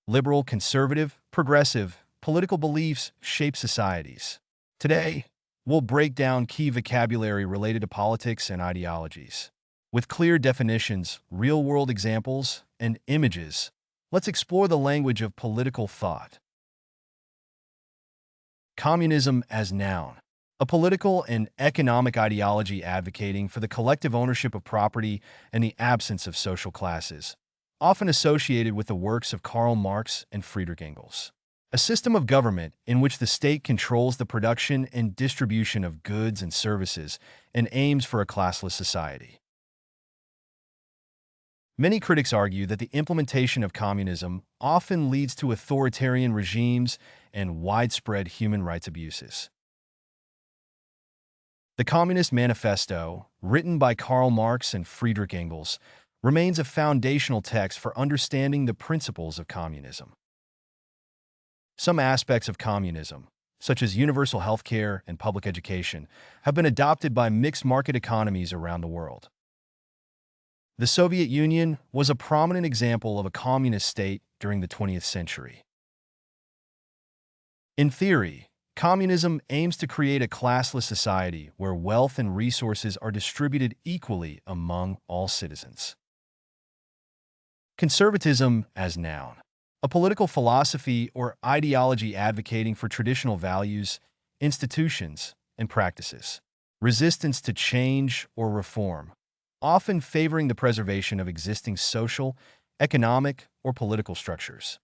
Liberal, conservative, progressive, political beliefs shape societies. Today, we'll break down key vocabulary related to politics and ideologies. With clear definitions, real-world examples, and images, let's explore the language of political thought. Communism as noun. A political and economic ideology advocating for the collective ownership of property and the absence of social classes, often associated with the works of Karl Marx and Friedrich Engels. A system of government in which the state controls the production and distribution of goods and services and aims for a classless society. Many critics argue that the implementation of communism often leads to authoritarian regimes and widespread human rights abuses. The Communist Manifesto, written by Karl Marx and Friedrich Engels, remains a foundational text for understanding the principles of communism. Some aspects of communism, such as universal health care and public education, have been adopted by mixed market economies around the world. The Soviet Union was a prominent example of a communist state during the 20th century. In theory, communism aims to create a classless society where wealth and resources are distributed equally among all citizens. Conservatism as noun. A political philosophy or ideology advocating for traditional values, institutions, and practices. Resistance to change or reform, often favoring the preservation of existing social, economic, or political structures.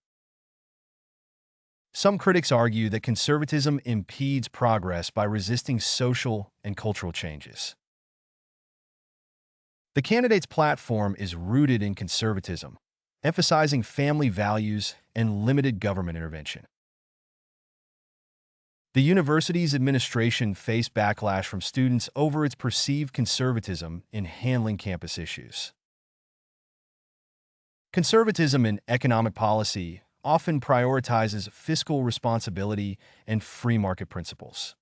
Some critics argue that conservatism impedes progress by resisting social and cultural changes. The candidate's platform is rooted in conservatism, emphasizing family values and limited government intervention. The university's administration faced backlash from students over its perceived conservatism in handling campus issues. Conservatism in economic policy often prioritizes fiscal responsibility and free market principles.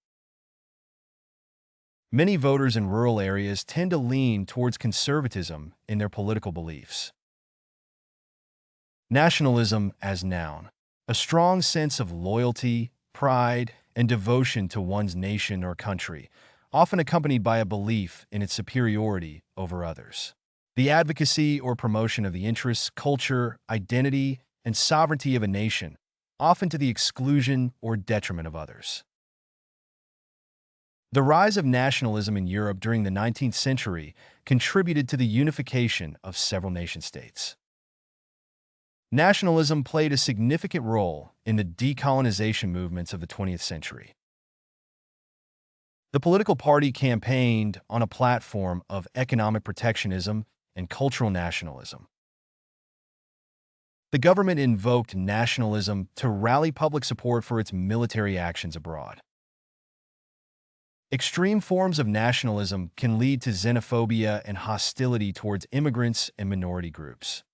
Many voters in rural areas tend to lean towards conservatism in their political beliefs. Nationalism as noun. A strong sense of loyalty, pride, and devotion to one's nation or country, often accompanied by a belief in its superiority over others. The advocacy or promotion of the interests, culture, identity, and sovereignty of a nation, often to the exclusion or detriment of others. The rise of nationalism in Europe during the 19th century contributed to the unification of several nation-states. Nationalism played a significant role in the decolonization movements of the 20th century. The political party campaigned on a platform of economic protectionism and cultural nationalism. The government invoked nationalism to rally public support for its military actions abroad. Extreme forms of nationalism can lead to xenophobia and hostility towards immigrants and minority groups.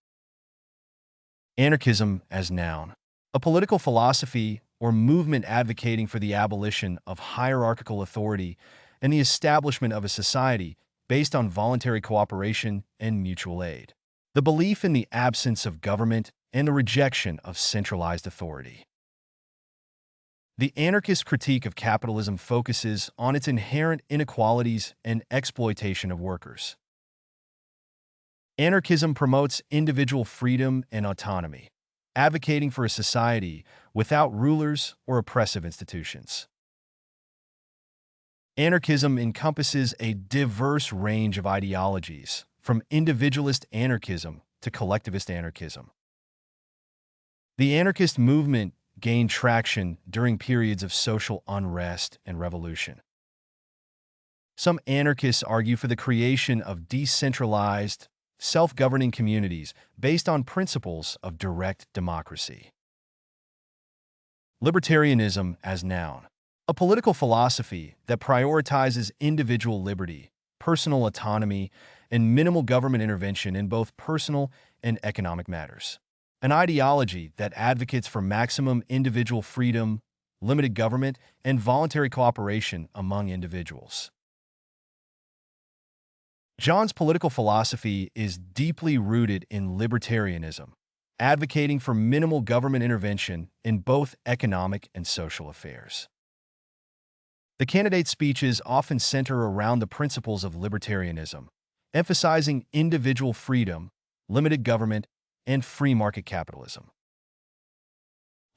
Anarchism as noun. A political philosophy or movement advocating for the abolition of hierarchical authority and the establishment of a society based on voluntary cooperation and mutual aid. The belief in the absence of government and the rejection of centralized authority. The anarchist critique of capitalism focuses on its inherent inequalities and exploitation of workers. Anarchism promotes individual freedom and autonomy, advocating for a society without rulers or oppressive institutions. Anarchism encompasses a diverse range of ideologies, from individualist anarchism to collectivist anarchism. The anarchist movement gained traction during periods of social unrest and revolution. Some anarchists argue for the creation of decentralized, self-governing communities based on principles of direct democracy. Libertarianism as noun. A political philosophy that prioritizes individual liberty, personal autonomy, and minimal government intervention in both personal and economic matters. An ideology that advocates for maximum individual freedom, limited government, and voluntary cooperation among individuals. John's political philosophy is deeply rooted in libertarianism, advocating for minimal government intervention in both economic and social affairs. The candidate's speeches often center around the principles of libertarianism, emphasizing individual freedom, limited government, and free market capitalism.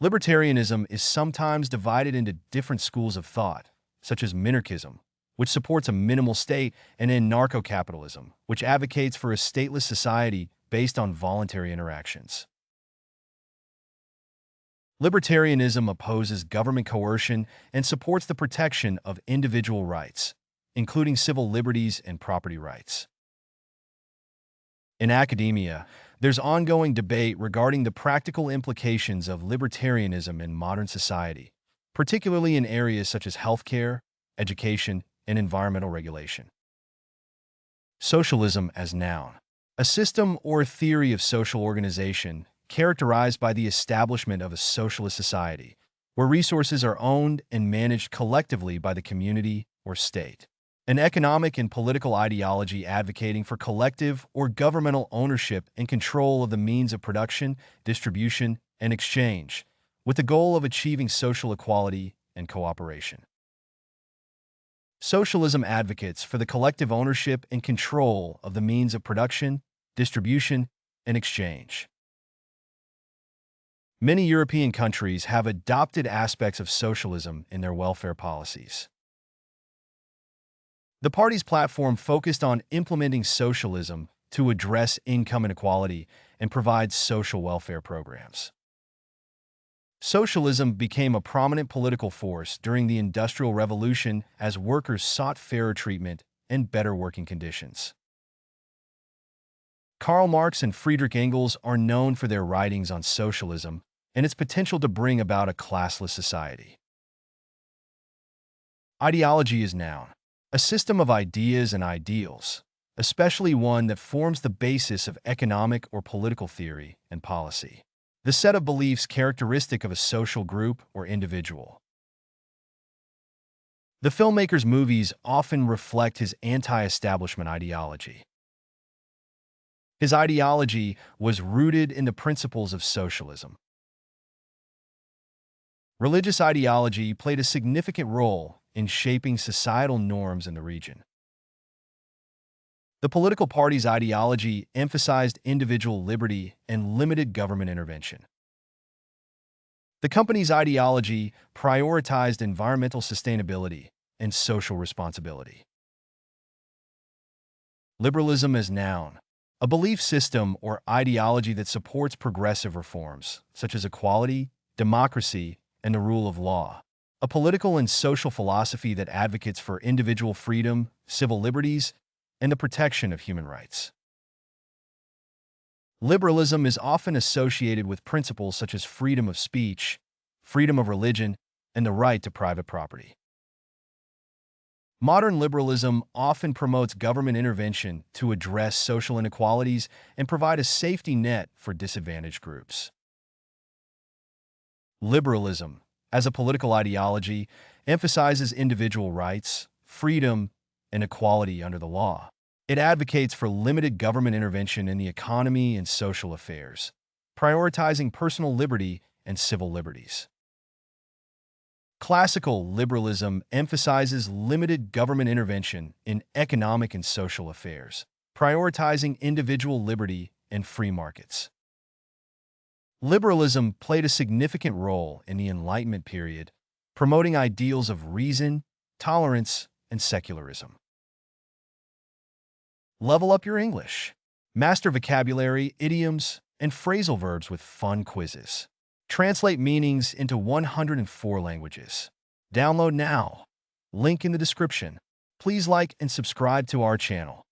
Libertarianism is sometimes divided into different schools of thought, such as minarchism, which supports a minimal state, and anarcho-capitalism, which advocates for a stateless society based on voluntary interactions. Libertarianism opposes government coercion and supports the protection of individual rights, including civil liberties and property rights. In academia, there's ongoing debate regarding the practical implications of libertarianism in modern society, particularly in areas such as healthcare, education, and environmental regulation. Socialism as noun. A system or theory of social organization characterized by the establishment of a socialist society, where resources are owned and managed collectively by the community or state. An economic and political ideology advocating for collective or governmental ownership and control of the means of production, distribution, and exchange, with the goal of achieving social equality and cooperation. Socialism advocates for the collective ownership and control of the means of production, distribution, and exchange. Many European countries have adopted aspects of socialism in their welfare policies. The party's platform focused on implementing socialism to address income inequality and provide social welfare programs. Socialism became a prominent political force during the Industrial Revolution as workers sought fairer treatment and better working conditions. Karl Marx and Friedrich Engels are known for their writings on socialism and its potential to bring about a classless society. Ideology is noun. A system of ideas and ideals, especially one that forms the basis of economic or political theory and policy. The set of beliefs characteristic of a social group or individual. The filmmaker's movies often reflect his anti-establishment ideology. His ideology was rooted in the principles of socialism. Religious ideology played a significant role in shaping societal norms in the region. The political party's ideology emphasized individual liberty and limited government intervention. The company's ideology prioritized environmental sustainability and social responsibility. Liberalism as noun. A belief system or ideology that supports progressive reforms, such as equality, democracy, and the rule of law. A political and social philosophy that advocates for individual freedom, civil liberties, and the protection of human rights. Liberalism is often associated with principles such as freedom of speech, freedom of religion, and the right to private property. Modern liberalism often promotes government intervention to address social inequalities and provide a safety net for disadvantaged groups. Liberalism, as a political ideology, emphasizes individual rights, freedom, and equality under the law. It advocates for limited government intervention in the economy and social affairs, prioritizing personal liberty and civil liberties. Classical liberalism emphasizes limited government intervention in economic and social affairs, prioritizing individual liberty and free markets. Liberalism played a significant role in the Enlightenment period, promoting ideals of reason, tolerance, and secularism. Level up your English. Master vocabulary, idioms, and phrasal verbs with fun quizzes. Translate meanings into 104 languages. Download now. Link in the description. Please like and subscribe to our channel.